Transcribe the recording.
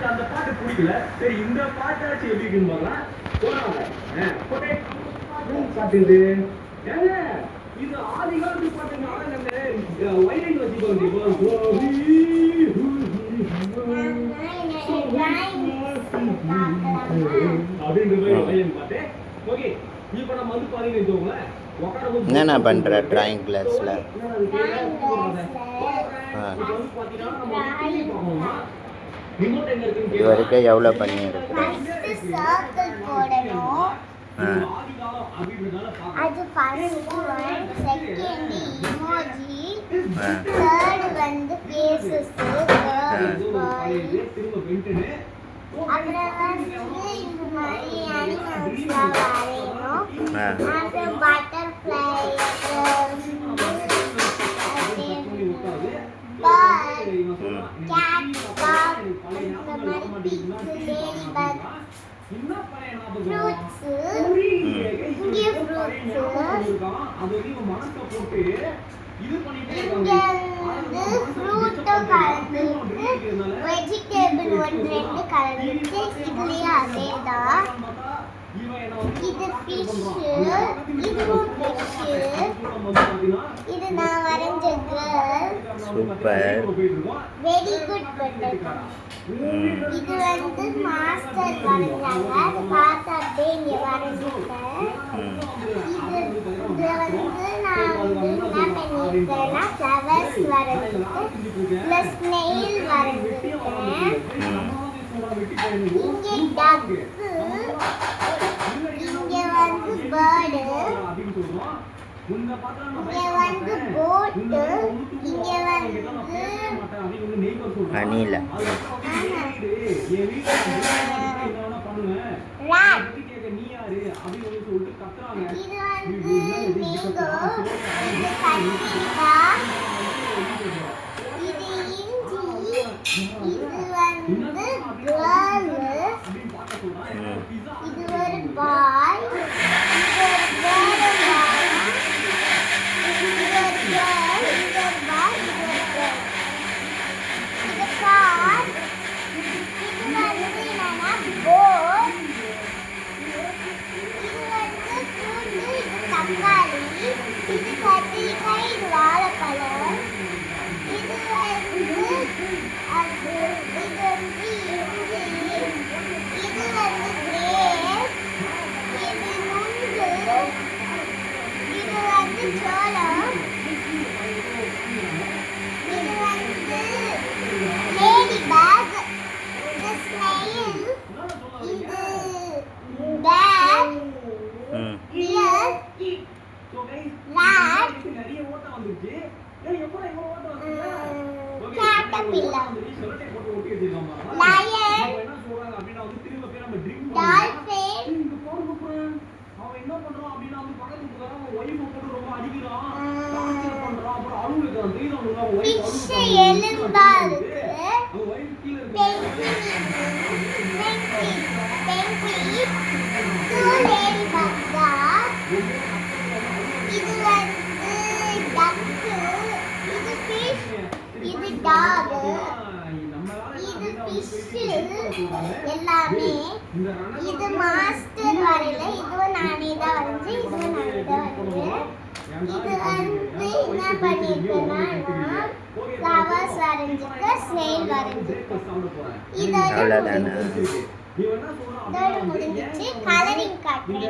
அந்த பாட்டு பிடிக்கல. சரி இந்த பாட்டாச்சும் எப்படி இருக்குன்னு பார்க்கலாம். போறாங்க பாட்டு இது ஏங்க இது ஆதி காலத்து பாட்டுங்க. வயலின் வச்சுக்கோ அப்படின்ற மாதிரி வயலின் பாட்டு. ஓகே இப்போ நம்ம வந்து பாத்தீங்கன்னா என்ன பண்ற டிராயிங் கிளாஸ்ல? இது வரைக்கும் எவ்வளோ பண்ணியிருக்கிறேன்? அது first one, second emoji, third வந்து ஃபேஸஸ், அப்புறம் வந்து இந்த மாதிரி அனிமல்ஸ்லாம் வரையணும். அப்புறம் பட்டர்ஃப்ளை, கேட், டாக், இந்த மாதிரி பிக்ஸ், லேடி பக், ஃப்ரூட்ஸ், இங்கே ஃப்ரூட்ஸ், இங்க வந்து ஃப்ரூட்டும் கலந்துருக்கு, வெஜிடபிள் ஒன்று ரெண்டு கலந்துருக்கு. இதுலயே அதே தான். இது ஃபிஷ், இதுவும் ஃபிஷ். இது நான் வரைஞ்ச girl. Super, very good butterfly. இது வந்து மாஸ்டர் வரைஞ்சாங்க, அது பார்த்து அப்படியே இங்கே வரைஞ்சிருக்கேன். இதுல வந்து நான் வந்து என்ன பண்ணியிருக்கேன்னா ஃப்ளவர்ஸ் வரைஞ்சிருக்கேன், ப்ளஸ் ஸ்னெயில் வரைஞ்சிருக்கேன். இங்கே டக்கு, இங்கே வந்து பேர்டு, இங்கே வந்து போட்டு, இங்கே வந்து அணில ராட், இது வந்து மேங்கோ, இது கத்திரிக்காய், இது இஞ்சி, இது வந்து கேர்ள், இது ஒரு பாய், இது ஒரு கேர்ள், இது ஒரு கேர்ள், இது ஒரு பாய், இது ஒரு கேர்ள். இது கார், இது வந்து என்னன்னா போட், இது வந்து ஃப்ரூட், இது தக்காளி, இது கத்திரிக்காய், இது வாழைப்பழம், இது வந்து அது, இது வந்து இஞ்சி, இது வந்து கிரேப், இது நுங்கு, இது வந்து சோளம், இது வந்து லேடி பேக், இது ஸ்னெயில், இது bug, deer, rat, caterpillar, lion, dolphin, fish எலும்பா இருக்கு, பெங்குயின், டூ லேடி பக் தான். இது வந்து டக்கு, இது ஃபிஷ், இது டாக், இது ஃபிஷ் எல்லாமே. இது மாஸ்டர் வரையில, இதுவும் நானே தான் வரைஞ்சேன், இதுவும் நானே தான் வரைஞ்சேன். இது வந்து என்ன பண்ணிருக்கேன்னா நான் ஃப்ளவர்ஸ் வரைஞ்சிருக்கேன், ஸ்னெயில் வரைஞ்சிருக்கேன். இதோட முடிஞ்சிச்சு, கலரிங் காட்டுறேன்.